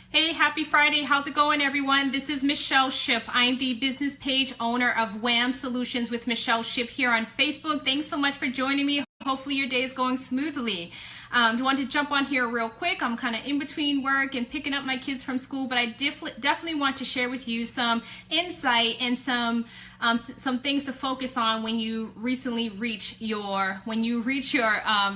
Hey, happy Friday. How's it going, everyone? This is Michelle Ship. I am the business page owner of WHAM Solutions with Michelle Ship here on Facebook. Thanks so much for joining me. Hopefully your day is going smoothly. I want to jump on here real quick. I'm kind of in between work and picking up my kids from school, but I definitely want to share with you some insight and some things to focus on when you reach your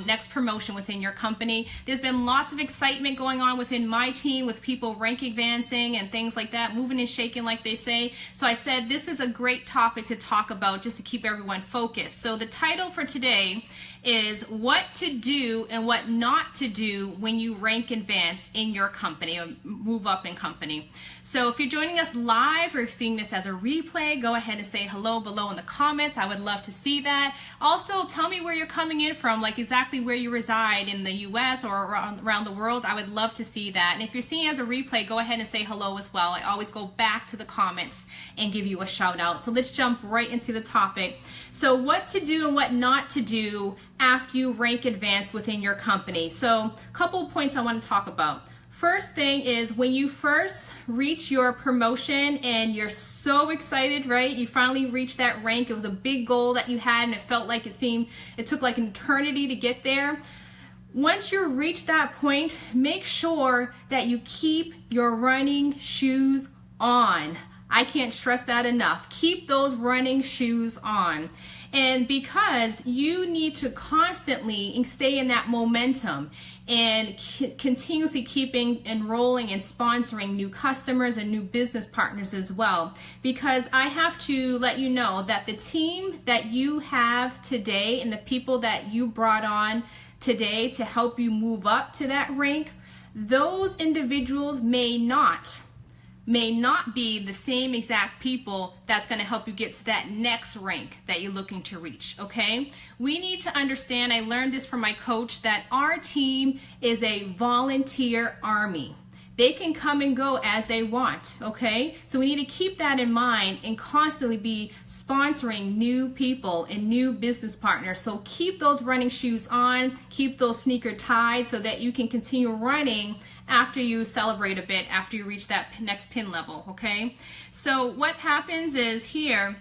next promotion within your company. There's been lots of excitement going on within my team with people rank advancing and things like that, moving and shaking like they say. So I said this is a great topic to talk about just to keep everyone focused. So the title for today is what to do and what not to do when you rank advance in your company or move up in company. So if you're joining us live or seeing this as a replay, go ahead and say hello below in the comments. I would love to see that. Also, tell me where you're coming in from, like exactly where you reside in the US or around the world. I would love to see that. And if you're seeing it as a replay, go ahead and say hello as well. I always go back to the comments and give you a shout out. So let's jump right into the topic. So what to do and what not to do after you rank advance within your company. So a couple of points I want to talk about. First thing is when you first reach your promotion and you're so excited, right? You finally reached that rank. It was a big goal that you had and it felt like it took like an eternity to get there. Once you reach that point, make sure that you keep your running shoes on. I can't stress that enough. Keep those running shoes on. And because you need to constantly stay in that momentum and continuously keeping enrolling and sponsoring new customers and new business partners as well. Because I have to let you know that the team that you have today and the people that you brought on today to help you move up to that rank, those individuals may not be the same exact people that's going to help you get to that next rank that you're looking to reach, okay? We need to understand, I learned this from my coach, that our team is a volunteer army. They can come and go as they want, okay? So we need to keep that in mind and constantly be sponsoring new people and new business partners. So keep those running shoes on, keep those sneakers tied so that you can continue running after you celebrate a bit, after you reach that next pin level, okay? So what happens is here,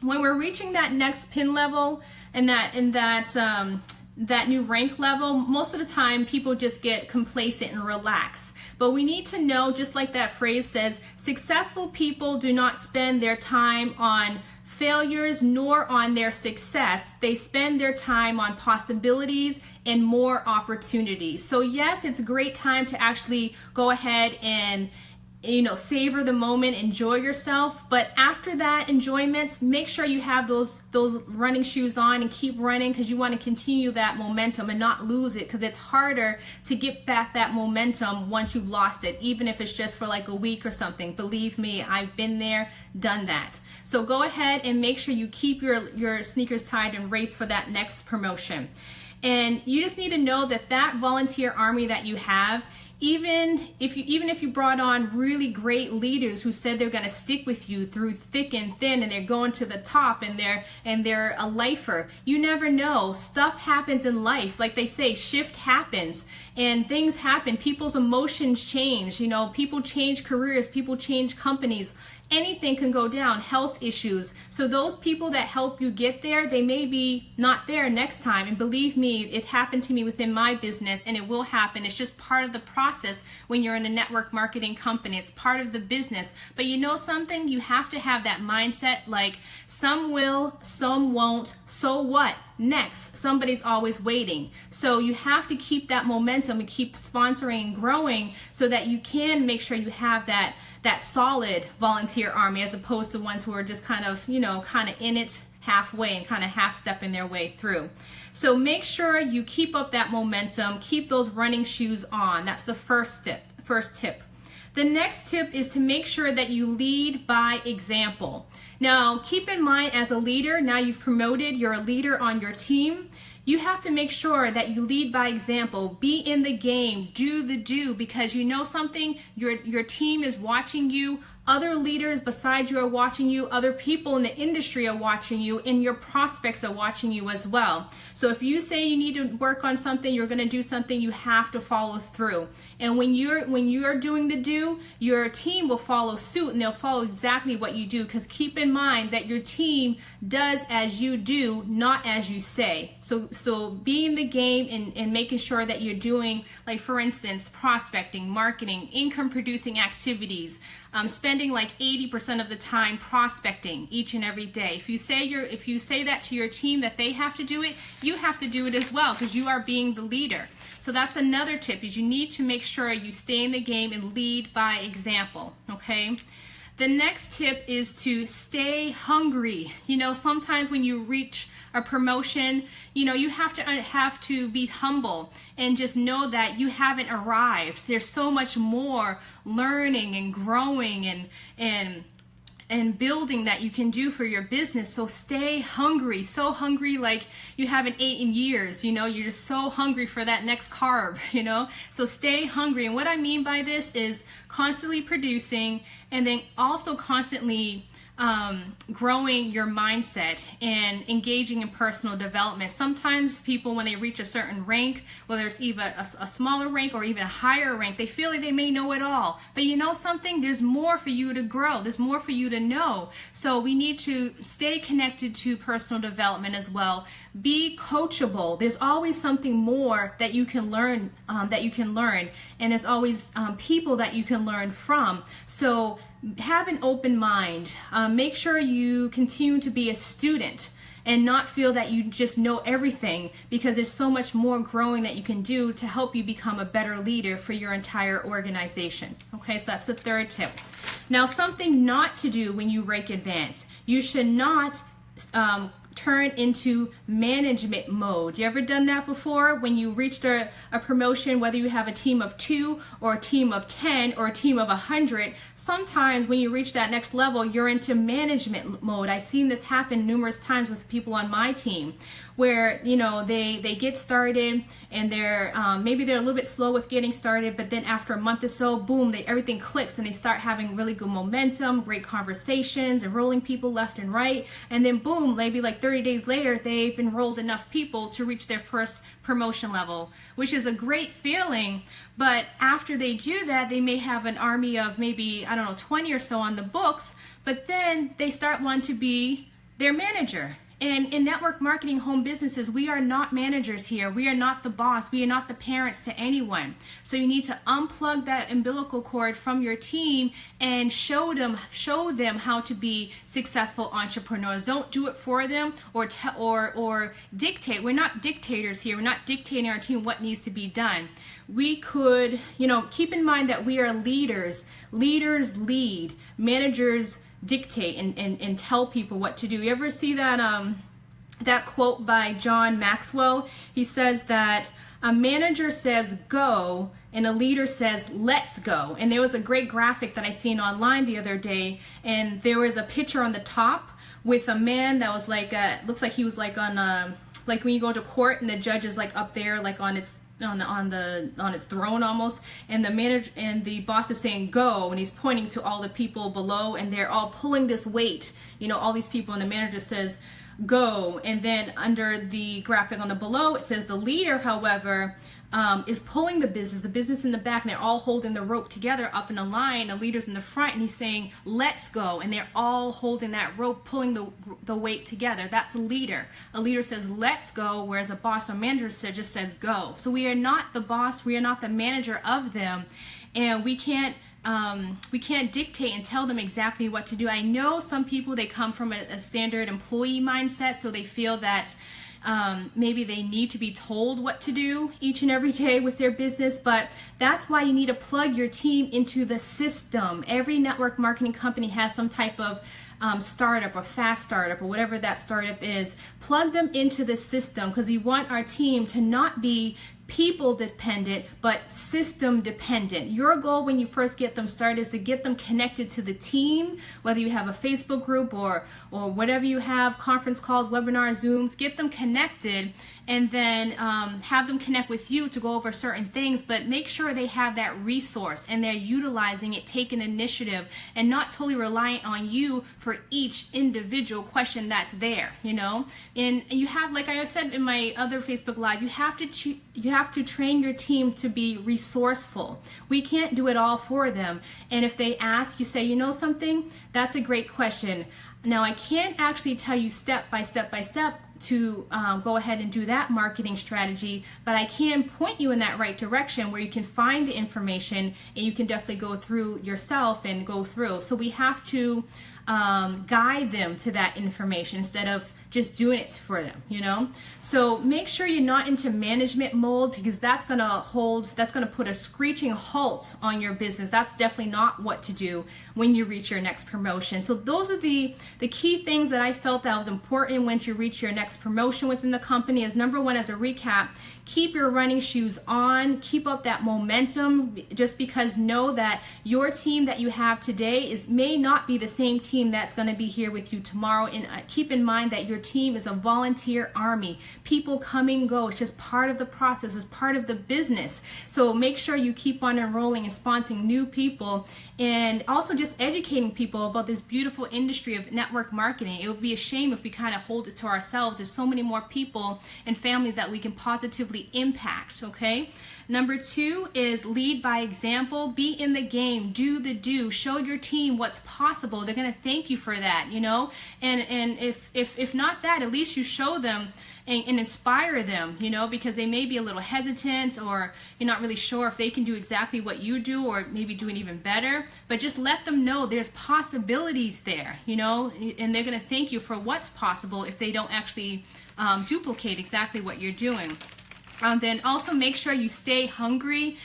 when we're reaching that next pin level and that new rank level, most of the time people just get complacent and relax. But we need to know, just like that phrase says, successful people do not spend their time on failures nor on their success. They spend their time on possibilities and more opportunities. So yes, it's a great time to actually go ahead and savor the moment, enjoy yourself, but after that enjoyment, make sure you have those running shoes on and keep running, because you want to continue that momentum and not lose it, because it's harder to get back that momentum once you've lost it, even if it's just for like a week or something. Believe me, I've been there, done that. So go ahead and make sure you keep your sneakers tied and race for that next promotion. And you just need to know that volunteer army that you have, even if you brought on really great leaders who said they're going to stick with you through thick and thin and they're going to the top and they're a lifer, you never know. Stuff happens in life. Like they say, shift happens and things happen. People's emotions change. People change careers, people change companies. Anything can go down, health issues. So those people that help you get there, they may be not there next time. And believe me, it happened to me within my business and it will happen. It's just part of the process when you're in a network marketing company. It's part of the business. But you know something? You have to have that mindset like some will, some won't, so what? Next, somebody's always waiting. So you have to keep that momentum and keep sponsoring and growing so that you can make sure you have that solid volunteer army, as opposed to ones who are just kind of in it halfway and kind of half-stepping their way through. So make sure you keep up that momentum, keep those running shoes on. That's the first tip. The next tip is to make sure that you lead by example. Now, keep in mind, as a leader, now you've promoted, you're a leader on your team, you have to make sure that you lead by example. Be in the game, do the do, because you know something, your team is watching you Other leaders besides you are watching you, other people in the industry are watching you, and your prospects are watching you as well. So if you say you need to work on something, you're going to do something, you have to follow through. And when you're doing the do, your team will follow suit, and they'll follow exactly what you do, because keep in mind that your team does as you do, not as you say. So be in the game and making sure that you're doing, like for instance, prospecting, marketing, income producing activities, spending like 80% of the time prospecting each and every day. If you say that to your team that they have to do it, you have to do it as well, because you are being the leader. So that's another tip, is you need to make sure you stay in the game and lead by example, okay? The next tip is to stay hungry. You know, sometimes when you reach a promotion, you know, you have to be humble and just know that you haven't arrived. There's so much more learning and growing and building that you can do for your business. So stay hungry, so hungry like you haven't eaten in years, you know, you're just so hungry for that next carb, you know. So stay hungry. And what I mean by this is constantly producing, and then also constantly growing your mindset and engaging in personal development. Sometimes people, when they reach a certain rank, whether it's even a smaller rank or even a higher rank, they feel like they may know it all. But you know something? There's more for you to grow. There's more for you to know. So we need to stay connected to personal development as well. Be coachable. There's always something more that you can learn, and there's always people that you can learn from. So have an open mind. Make sure you continue to be a student and not feel that you just know everything, because there's so much more growing that you can do to help you become a better leader for your entire organization. Okay, so that's the third tip. Now, something not to do when you rank advance. You should not turn into management mode. You ever done that before? When you reached a promotion, whether you have a team of 2 or a team of 10 or a team of 100, sometimes when you reach that next level, you're into management mode. I've seen this happen numerous times with people on my team, where, you know, they get started and they're maybe they're a little bit slow with getting started, but then after a month or so, boom, everything clicks and they start having really good momentum, great conversations, enrolling people left and right, and then boom, maybe like 30 days later, they've enrolled enough people to reach their first promotion level, which is a great feeling. But after they do that, they may have an army of maybe, I don't know, 20 or so on the books, but then they start wanting to be their manager. And in network marketing home businesses, we are not managers here. We are not the boss. We are not the parents to anyone. So you need to unplug that umbilical cord from your team and show them how to be successful entrepreneurs. Don't do it for them or dictate. We're not dictators here. We're not dictating our team what needs to be done. We could, you know, keep in mind that we are leaders. Leaders lead. Managers dictate and tell people what to do. You ever see that that quote by John Maxwell? He says that a manager says go and a leader says let's go. And there was a great graphic that I seen online the other day, and there was a picture on the top with a man that was like looks like he was like on like when you go to court and the judge is like up there like on its throne almost, and the manager and the boss is saying go, and he's pointing to all the people below, and they're all pulling this weight, you know, all these people, and the manager says go. And then under the graphic on the below, it says the leader, however, is pulling the business in the back, and they're all holding the rope together up in a line. The leader's in the front, and he's saying let's go, and they're all holding that rope, pulling the weight together. That's a leader. A leader says let's go, whereas a boss or manager just says go. So we are not the boss, we are not the manager of them, and we can't dictate and tell them exactly what to do. I know some people, they come from a standard employee mindset, so they feel that maybe they need to be told what to do each and every day with their business, but that's why you need to plug your team into the system. Every network marketing company has some type of startup or fast startup or whatever that startup is. Plug them into the system, because we want our team to not be people dependent, but system dependent. Your goal when you first get them started is to get them connected to the team, whether you have a Facebook group or whatever you have, conference calls, webinars, Zooms, get them connected, and then have them connect with you to go over certain things, but make sure they have that resource and they're utilizing it, taking initiative, and not totally reliant on you for each individual question that's there, you know. And you have, like I said in my other Facebook Live, you have to train your team to be resourceful. We can't do it all for them. And if they ask, you say, you know something, that's a great question. Now, I can't actually tell you step by step to go ahead and do that marketing strategy, but I can point you in that right direction where you can find the information and you can definitely go through yourself and go through. So we have to guide them to that information instead of just doing it for them, you know. So make sure you're not into management mode, because that's gonna put a screeching halt on your business. That's definitely not what to do when you reach your next promotion. So those are the key things that I felt that was important when you reach your next promotion within the company. Is number one, as a recap, keep your running shoes on, keep up that momentum, just because know that your team that you have today may not be the same team that's going to be here with you tomorrow. And keep in mind that your team is a volunteer army. People come and go. It's just part of the process. It's part of the business. So make sure you keep on enrolling and sponsoring new people, and also just educating people about this beautiful industry of network marketing. It would be a shame if we kind of hold it to ourselves. There's so many more people and families that we can positively impact, okay? Number two is lead by example. Be in the game, do the do, show your team what's possible. They're gonna thank you for that, you know? And if not that, at least you show them and inspire them, you know, because they may be a little hesitant, or you're not really sure if they can do exactly what you do, or maybe doing even better, but just let them know there's possibilities there, you know, and they're gonna thank you for what's possible if they don't actually duplicate exactly what you're doing. Then also make sure you stay hungry.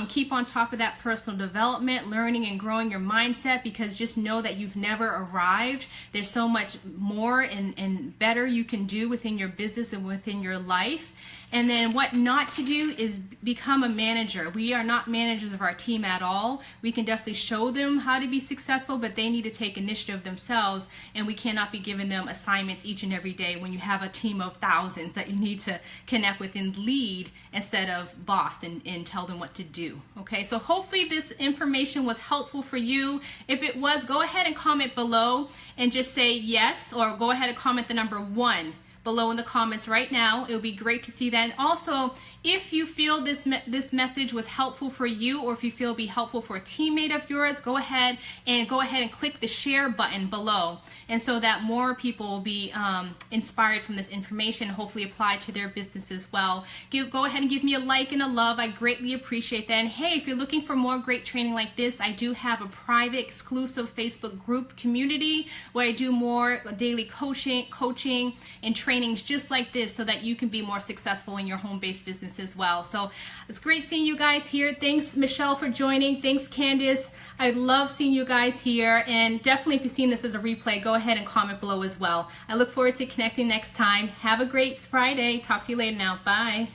Keep on top of that personal development, learning and growing your mindset, because just know that you've never arrived. There's so much more and better you can do within your business and within your life. And then what not to do is become a manager. We are not managers of our team at all. We can definitely show them how to be successful, but they need to take initiative themselves, and we cannot be giving them assignments each and every day when you have a team of thousands that you need to connect with and lead instead of boss and tell them what to do. Okay, so hopefully this information was helpful for you. If it was, go ahead and comment below and just say yes, or go ahead and comment the number 1 below in the comments right now. It would be great to see that. And also, if you feel this message was helpful for you, or if you feel it'll be helpful for a teammate of yours, go ahead and click the share button below, and so that more people will be inspired from this information, hopefully apply to their business as well. Go ahead and give me a like and a love. I greatly appreciate that. And hey, if you're looking for more great training like this, I do have a private exclusive Facebook group community where I do more daily coaching and trainings just like this, so that you can be more successful in your home-based business as well. So it's great seeing you guys here. Thanks, Michelle, for joining. Thanks, Candice. I love seeing you guys here. And definitely, if you've seen this as a replay, go ahead and comment below as well. I look forward to connecting next time. Have a great Friday. Talk to you later now. Bye.